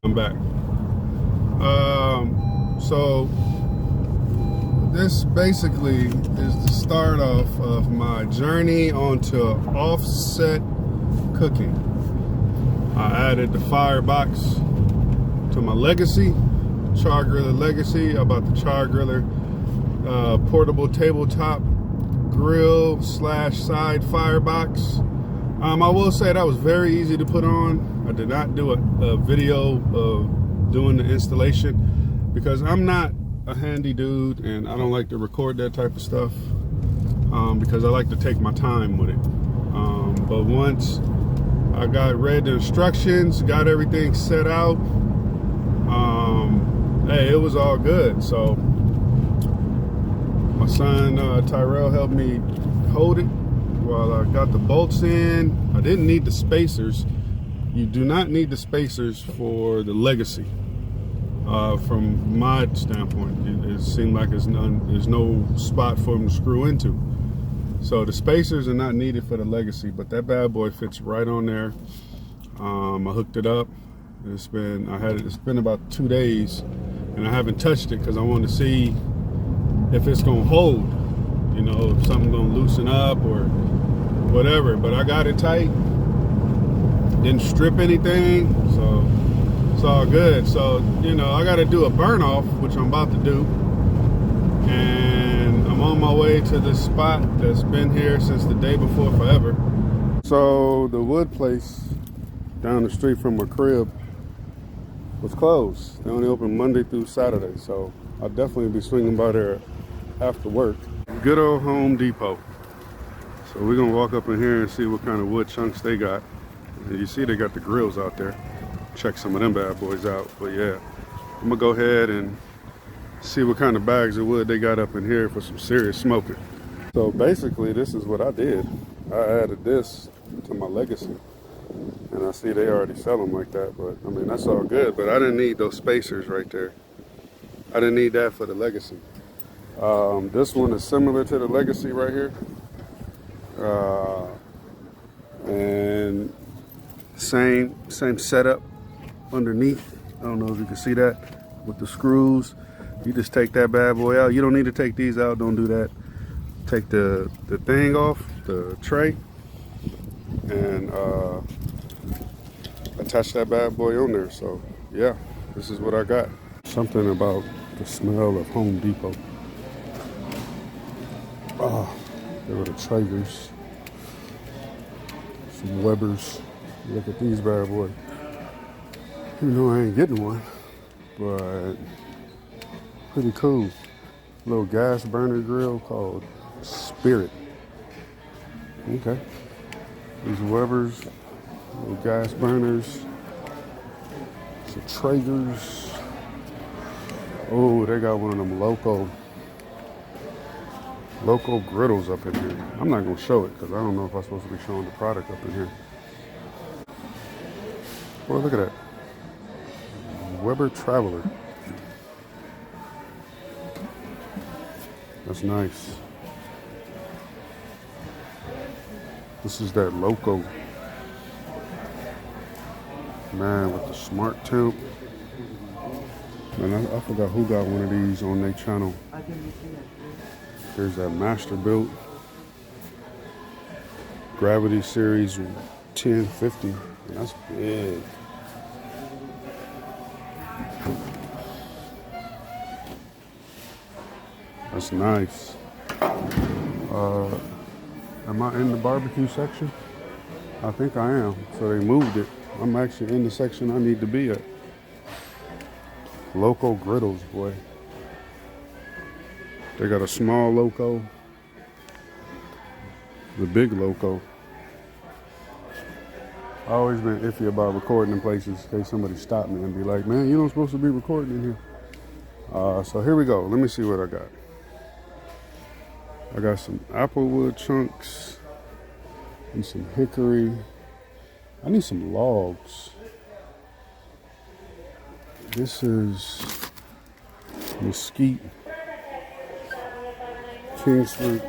I'm back. So this basically is the start off of my journey onto offset cooking. I added the Firebox to my Legacy, Char Griller Legacy. I bought the Char Griller portable tabletop grill / side firebox. I will say that was very easy to put on. I did not do a video of doing the installation because I'm not a handy dude and I don't like to record that type of stuff because I like to take my time with it. But once I read the instructions, got everything set out, hey, it was all good. So my son Tyrell helped me hold it while I got the bolts in. I didn't need the spacers. You do not need the spacers for the Legacy. From my standpoint, it seemed like there's no spot for them to screw into. So the spacers are not needed for the Legacy, but that bad boy fits right on there. I hooked it up. It's been about 2 days, and I haven't touched it because I wanted to see if it's gonna hold. You know, if something's gonna loosen up or whatever. But I got it tight. Didn't strip anything, so it's all good. So, you know, I got to do a burn off, which I'm about to do. And I'm on my way to this spot that's been here since the day before forever. So the wood place down the street from my crib was closed. They only open Monday through Saturday. So I'll definitely be swinging by there after work. Good old Home Depot. So we're going to walk up in here and see what kind of wood chunks they got. And you see they got the grills out there. Check some of them bad boys out. But yeah, I'm gonna go ahead and see what kind of bags of wood they got up in here for some serious smoking. So basically this is what I did. I added this to my Legacy, and I see they already sell them like that, but I mean that's all good. But I didn't need those spacers right there. I didn't need that for the Legacy. This one is similar to the Legacy right here, and same setup underneath. I don't know if you can see that with the screws. You just take that bad boy out. You don't need to take these out. Don't do that. Take the thing off, the tray, and attach that bad boy on there. So yeah, this is what I got. Something about the smell of Home Depot. Oh, there were the Traegers, some Webbers. Look at these bad boys. You know I ain't getting one, but pretty cool. Little gas burner grill called Spirit. Okay. These Webbers, little gas burners. Some Traegers. Oh, they got one of them local griddles up in here. I'm not gonna show it because I don't know if I'm supposed to be showing the product up in here. Well, look at that. Weber Traveler. That's nice. This is that Loco. Man, with the smart temp. Man, I forgot who got one of these on their channel. There's that Master Built Gravity Series 1050. That's big. That's nice. Am I in the barbecue section? I think I am. So they moved it. I'm actually in the section I need to be at. Loco griddles, boy. They got a small Loco, the big Loco. I've always been iffy about recording in places in case somebody stopped me and be like, man, you're not supposed to be recording in here. So here we go. Let me see what I got. I got some applewood chunks and some hickory. I need some logs. This is mesquite, Kingsford.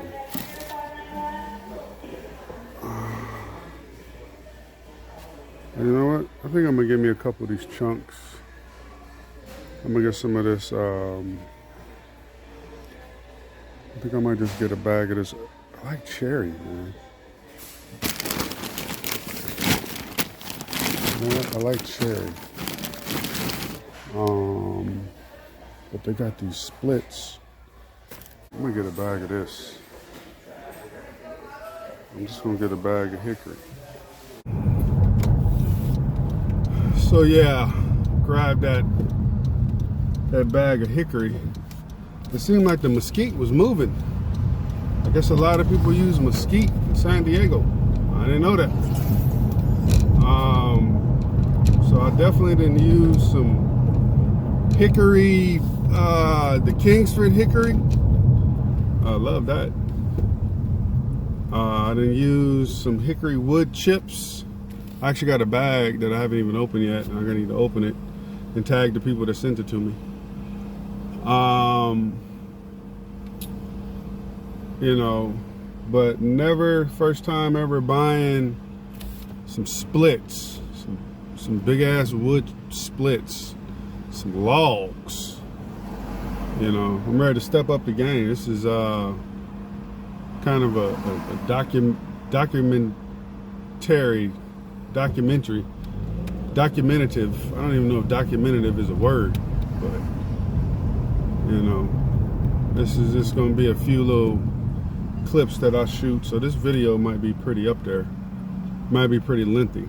And you know what? I think I'm gonna give me a couple of these chunks. I'm gonna get some of this. I think I might just get a bag of this. I like cherry, man. You know what? I like cherry. But they got these splits. I'm gonna get a bag of this. I'm just gonna get a bag of Hickory. So yeah, grab that bag of Hickory. It seemed like the mesquite was moving. I guess a lot of people use mesquite in San Diego. I didn't know that. So I definitely didn't use some Hickory, the Kingsford Hickory. I love that. I didn't use some Hickory wood chips. I actually got a bag that I haven't even opened yet. I'm gonna need to open it and tag the people that sent it to me. You know, but never, first time ever buying some splits, some big ass wood splits, some logs. You know, I'm ready to step up the game. This is kind of a documentative. I don't even know if documentative is a word, but you know, this is just gonna be a few little clips that I shoot. So this video might be pretty up there, might be pretty lengthy,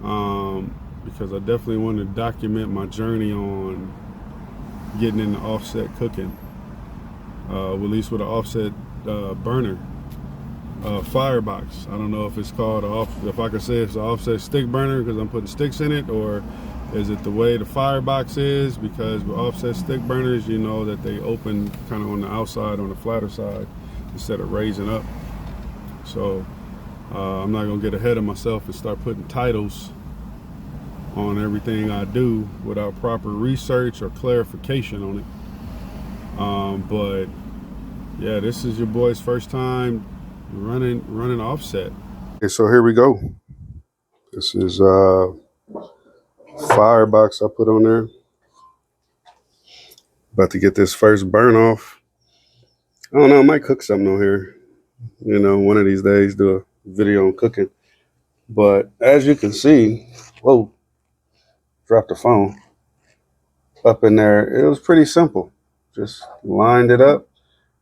because I definitely want to document my journey on getting into offset cooking, at least with an offset burner. Firebox. I don't know if it's called if I could say it's an offset stick burner because I'm putting sticks in it, or is it the way the Firebox is, because with offset stick burners, you know that they open kind of on the outside, on the flatter side, instead of raising up. So I'm not gonna get ahead of myself and start putting titles on everything I do without proper research or clarification on it. But yeah, this is your boy's first time running offset. Okay, so here we go. This is Firebox I put on there. About to get this first burn off. I don't know, I might cook something on here. You know, one of these days do a video on cooking. But as you can see, whoa, dropped the phone. Up in there, it was pretty simple. Just lined it up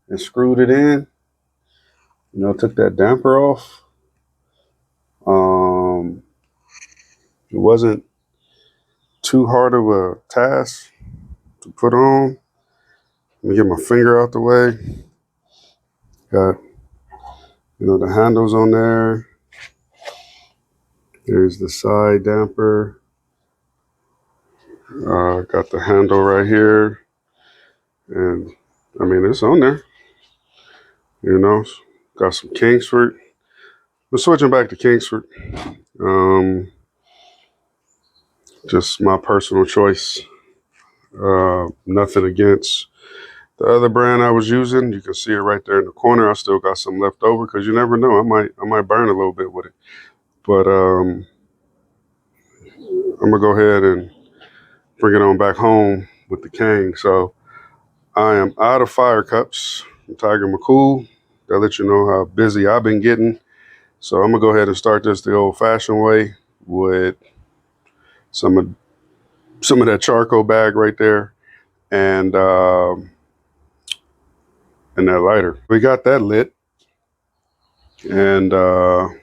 and screwed it in. You know, took that damper off. It wasn't too hard of a task to put on. Let me get my finger out the way. Got, you know, the handles on there. There's the side damper. Got the handle right here. And I mean, it's on there. You know, got some Kingsford. We're switching back to Kingsford. Just my personal choice. Nothing against the other brand I was using. You can see it right there in the corner. I still got some left over because you never know. I might burn a little bit with it. But I'm gonna go ahead and bring it on back home with the Kang. So I am out of fire cups from Tiger McCool. That let you know how busy I've been getting. So I'm gonna go ahead and start this the old-fashioned way with some of that charcoal bag right there, and that lighter. We got that lit, and I'm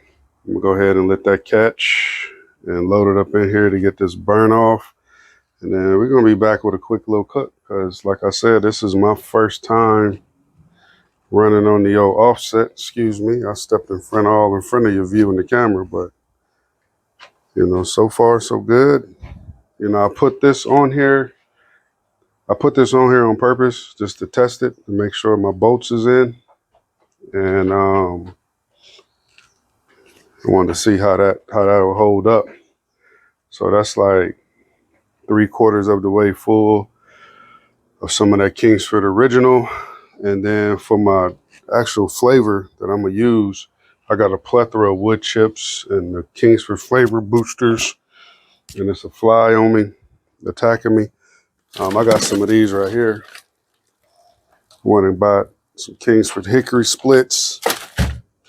gonna go ahead and let that catch and load it up in here to get this burn off. And then we're gonna be back with a quick little cook, because like I said, this is my first time running on the old offset. Excuse me, I stepped all in front of your view in the camera, but you know, so far so good. You know, I put this on here on purpose just to test it, to make sure my bolts is in, and I wanted to see how that will hold up. So that's like 3/4 of the way full of some of that Kingsford original. And then for my actual flavor that I'm gonna use, I got a plethora of wood chips and the Kingsford flavor boosters, and it's a fly on me, attacking me. I got some of these right here. Went and bought some Kingsford Hickory splits.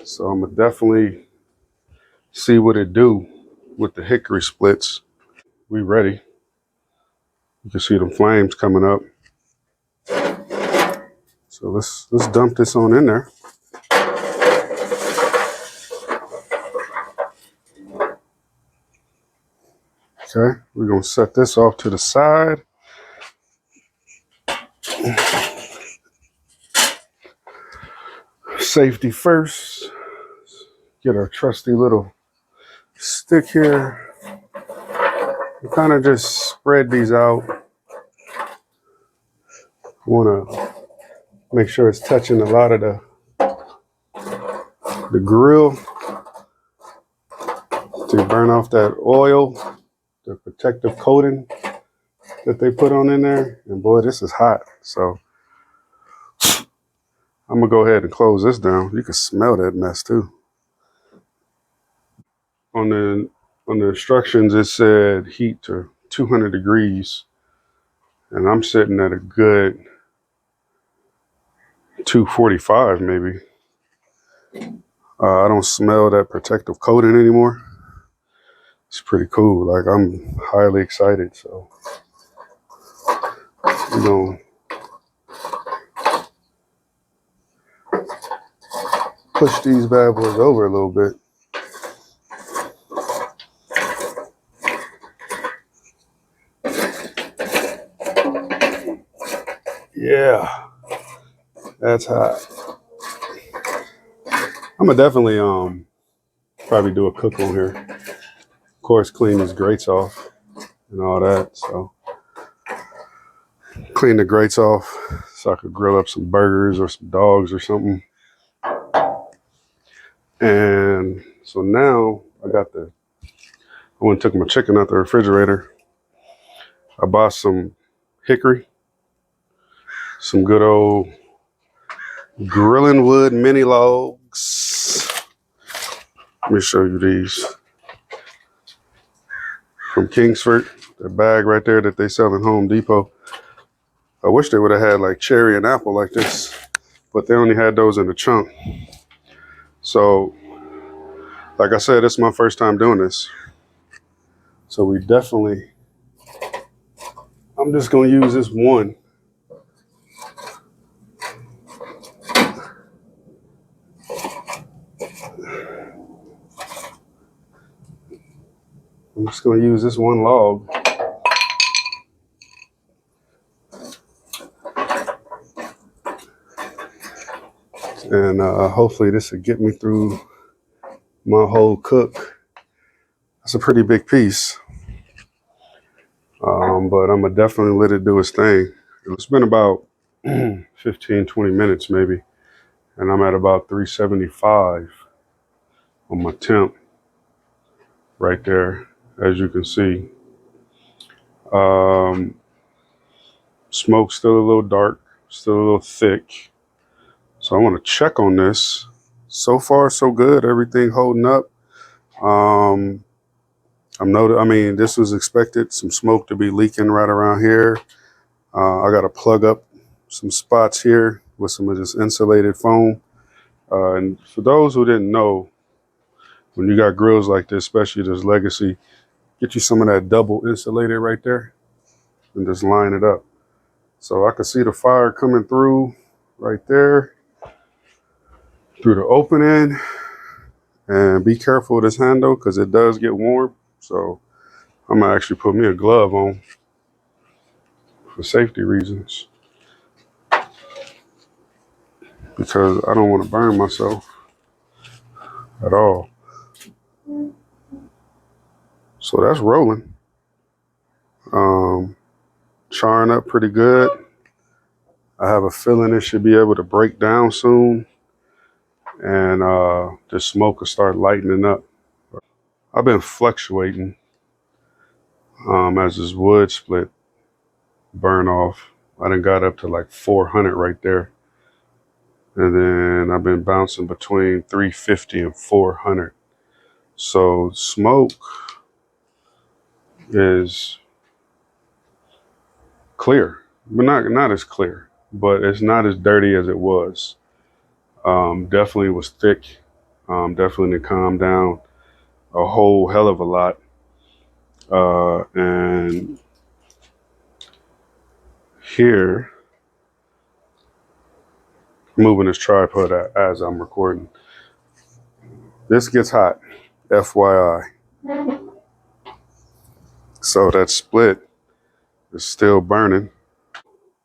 So I'm gonna definitely see what it do with the hickory splits. We ready. You can see them flames coming up. So let's dump this on in there. Okay, we're gonna set this off to the side. Safety first. Get our trusty little stick here. We kind of just spread these out. Want to make sure it's touching a lot of the grill to burn off that oil, the protective coating that they put on in there. And boy, this is hot. So I'm gonna go ahead and close this down. You can smell that mess too. On the instructions, it said heat to 200 degrees, and I'm sitting at a good 245 maybe. I don't smell that protective coating anymore. It's pretty cool. Like, I'm highly excited. So we're gonna push these bad boys over a little bit. Yeah, that's hot. I'm gonna definitely probably do a cook on here. Of course, clean these grates off and all that. So clean the grates off so I could grill up some burgers or some dogs or something. And so now I went and took my chicken out the refrigerator. I bought some hickory, some good old grilling wood mini logs. Let me show you these from Kingsford. The bag right there that they sell in Home Depot. I wish they would have had like cherry and apple like this, but they only had those in the chunk. So, like I said, it's my first time doing this. So I'm just gonna use this one. I'm just gonna use this one log. And hopefully this will get me through my whole cook. That's a pretty big piece. But I'm gonna definitely let it do its thing. It's been about 15, 20 minutes maybe. And I'm at about 375 on my temp right there, as you can see. Smoke's still a little dark, still a little thick. So I want to check on this. So far, so good. Everything holding up. This was expected. Some smoke to be leaking right around here. I got to plug up some spots here with some of this insulated foam. And for those who didn't know, when you got grills like this, especially this Legacy, get you some of that double insulated right there and just line it up. So I can see the fire coming through right there, through the opening. And be careful with this handle because it does get warm. So I'm gonna actually put me a glove on for safety reasons because I don't want to burn myself at all. So that's rolling. Charring up pretty good. I have a feeling it should be able to break down soon and the smoke will start lightening up. I've been fluctuating as this wood split burn off. I done got up to like 400 right there. And then I've been bouncing between 350 and 400. So smoke is clear, but not as clear, but it's not as dirty as it was. Definitely was thick. Definitely calmed down a whole hell of a lot. And here, moving this tripod as I'm recording. This gets hot, FYI. So that split is still burning.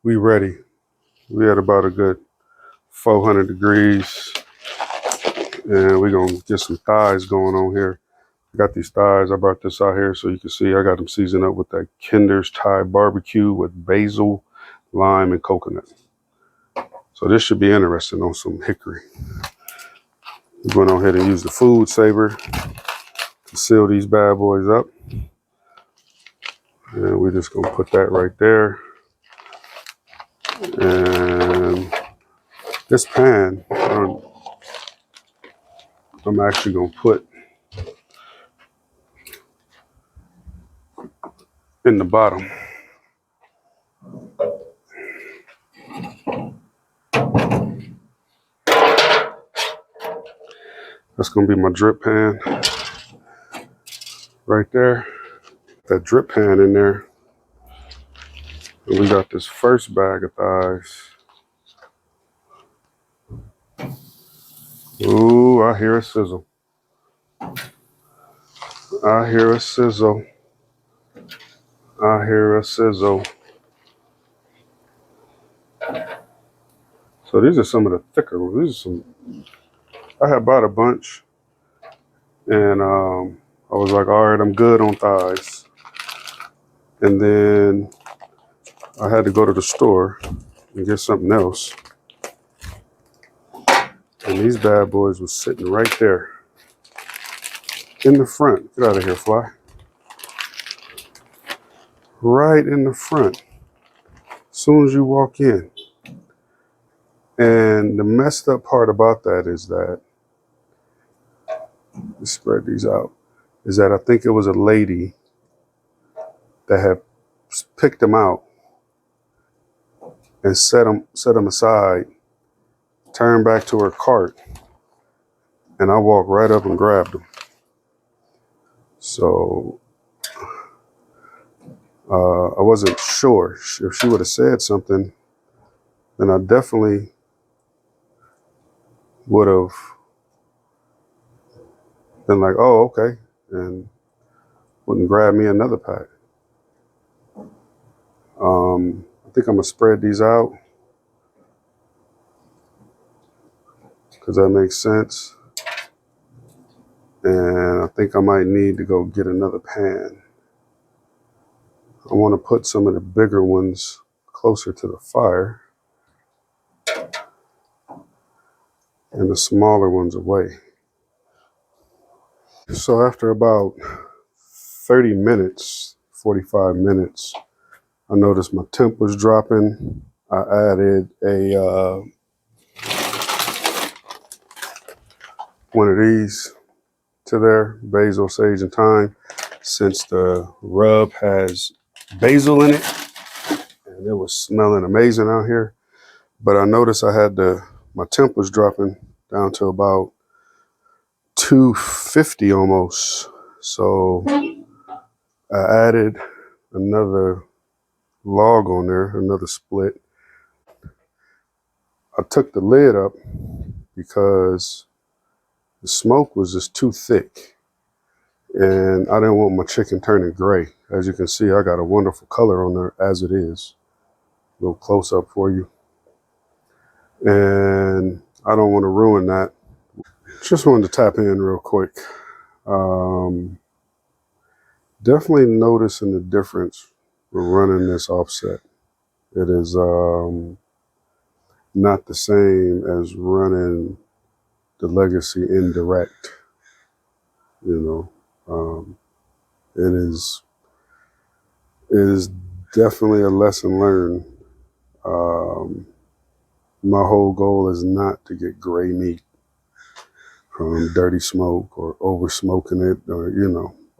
We ready. We at about a good 400 degrees, and we're gonna get some thighs going on here. I got these thighs. I brought this out here so you can see. I got them seasoned up with that Kinder's Thai BBQ with basil, lime, and coconut. So this should be interesting on some hickory. We're going on ahead and use the food saver to seal these bad boys up. And we're just gonna put that right there. And this pan, I'm actually gonna put in the bottom. That's gonna be my drip pan right there. That drip pan in there. And we got this first bag of thighs. Ooh, I hear a sizzle. I hear a sizzle. I hear a sizzle. So these are some of the thicker ones. These are some, I had bought a bunch, and I was like, all right, I'm good on thighs. And then I had to go to the store and get something else. And these bad boys was sitting right there in the front. Get out of here, fly. Right in the front. As soon as you walk in. And the messed up part about that is that, let's spread these out, is that I think it was a lady that had picked them out and set them aside, turned back to her cart, and I walked right up and grabbed them. So I wasn't sure. If she would have said something, then I definitely would have been like, oh, okay, and wouldn't grab me another pack. I think I'm gonna spread these out because that makes sense. And I think I might need to go get another pan. I want to put some of the bigger ones closer to the fire and the smaller ones away. So after about 30 minutes, 45 minutes, I noticed my temp was dropping. I added a one of these to there, basil, sage, and thyme, since the rub has basil in it, and it was smelling amazing out here. But I noticed I had my temp was dropping down to about 250 almost. So I added another log on there, another split. I took the lid up because the smoke was just too thick, and I didn't want my chicken turning gray. As you can see, I got a wonderful color on there as it is. A little close up for you. And I don't want to ruin that. Just wanted to tap in real quick. Definitely noticing the difference with running this offset. It is not the same as running the legacy indirect. You know, it is definitely a lesson learned. My whole goal is not to get gray meat from dirty smoke or over smoking it, or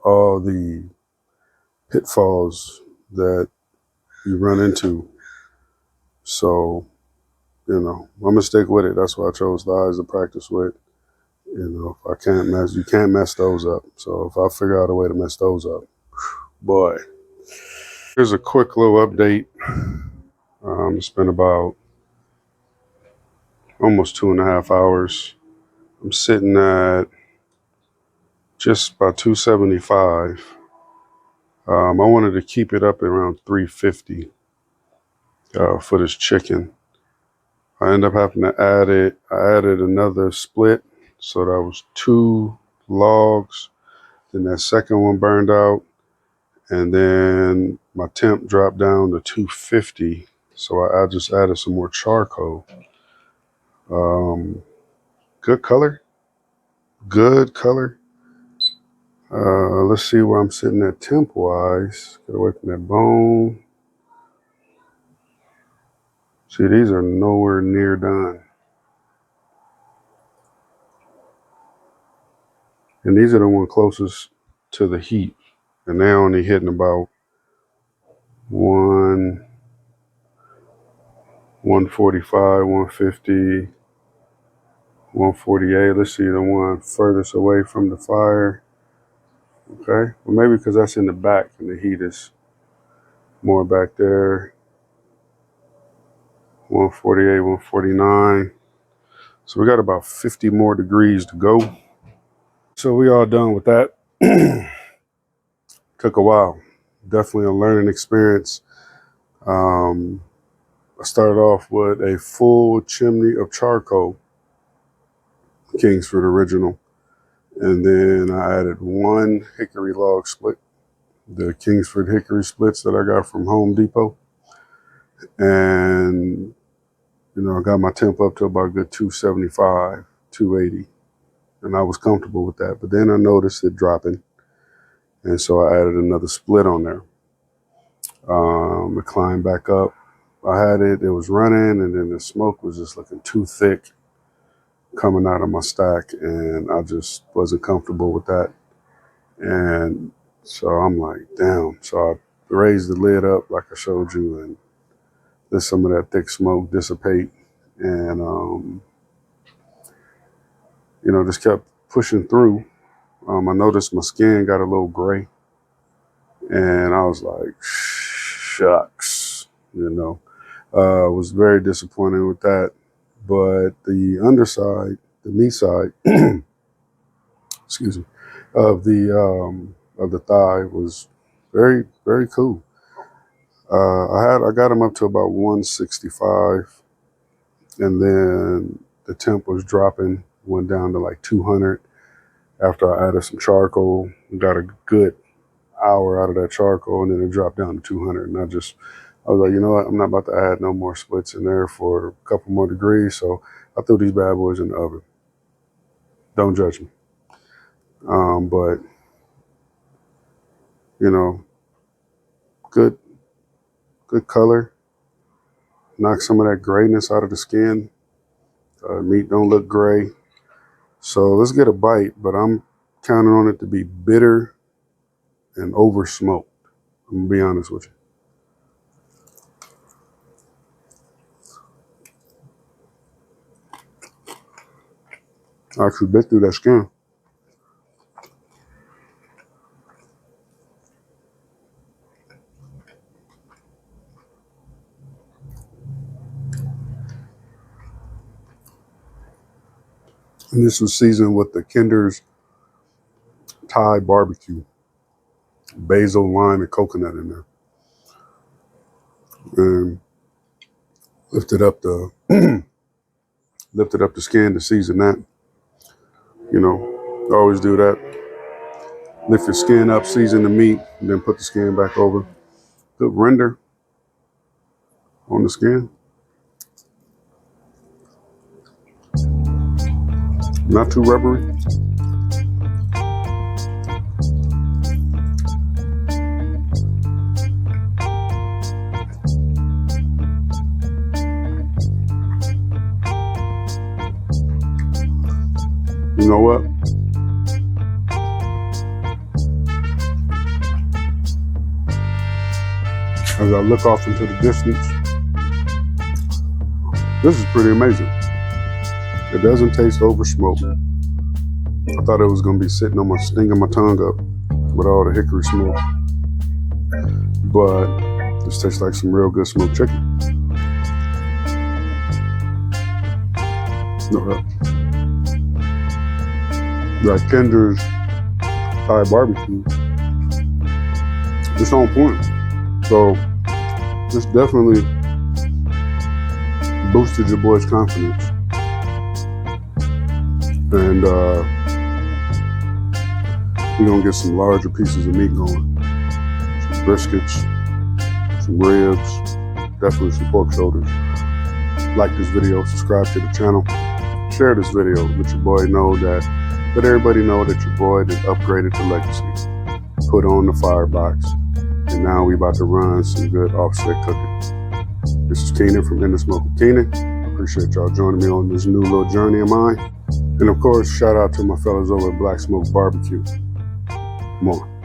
all the pitfalls that you run into. So, you know, I'm gonna stick with it. That's why I chose the eyes to practice with. You know, if I can't mess, you can't mess those up. So if I figure out a way to mess those up, boy. Here's a quick little update. It's been about almost 2.5 hours. I'm sitting at just about 275. I wanted to keep it up around 350 for this chicken. I ended up having to add it. I added another split, so that was 2 logs. Then that second one burned out, and then my temp dropped down to 250. So I just added some more charcoal. Good color. Good color. Let's see where I'm sitting at temp-wise. Get away from that bone. See, these are nowhere near done. And these are the ones closest to the heat. And they're only hitting about 145, 150, 148. Let's see the one furthest away from the fire. Okay. Well, maybe because that's in the back and the heat is more back there. 148, 149. So we got about 50 more degrees to go. So we all done with that. Took a while. Definitely a learning experience. I started off with a full chimney of charcoal, Kingsford original. And then I added 1 hickory log split, the Kingsford hickory splits that I got from Home Depot. And, you know, I got my temp up to about a good 275, 280. And I was comfortable with that. But then I noticed it dropping. And so I added another split on there. It climbed back up. I had it was running, and then the smoke was just looking too thick coming out of my stack, and I just wasn't comfortable with that. And so I'm like, damn. So I raised the lid up like I showed you, and let some of that thick smoke dissipate. And, you know, just kept pushing through. I noticed my skin got a little gray, and I was like, shucks, you know. Was very disappointed with that. But the underside, the meat side, excuse me, of the thigh was very, very cool. I got him up to about 165, and then the temp was dropping, went down to like 200 after I added some charcoal. Got a good hour out of that charcoal, and then it dropped down to 200. And I was like, you know what? I'm not about to add no more splits in there for a couple more degrees. So I threw these bad boys in the oven. Don't judge me. But, you know, good color. Knock some of that grayness out of the skin. Meat don't look gray. So let's get a bite, but I'm counting on it to be bitter and over smoked. I'm gonna be honest with you. I actually bit through that skin. And this was seasoned with the Kinder's Thai BBQ. Basil, lime, and coconut in there. And lifted up the skin to season that. You know, always do that. Lift your skin up, season the meat, and then put the skin back over. Good render on the skin. Not too rubbery. You know what? As I look off into the distance, this is pretty amazing. It doesn't taste over smoked. I thought it was gonna be stinging my tongue up with all the hickory smoke. But this tastes like some real good smoked chicken. That Kinder's Thai BBQ, it's on point. So this definitely boosted your boy's confidence. And we're gonna get some larger pieces of meat going. Some briskets, some ribs, definitely some pork shoulders. Like this video, subscribe to the channel, share this video, let your boy know that, let everybody know that your boy did upgraded to Legacy, put on the Firebox, and now we about to run some good offset cooking. This is Keenan from In the Smoke with Keenan. Appreciate y'all joining me on this new little journey of mine. And of course, shout out to my fellas over at Black Smoke BBQ. Come on.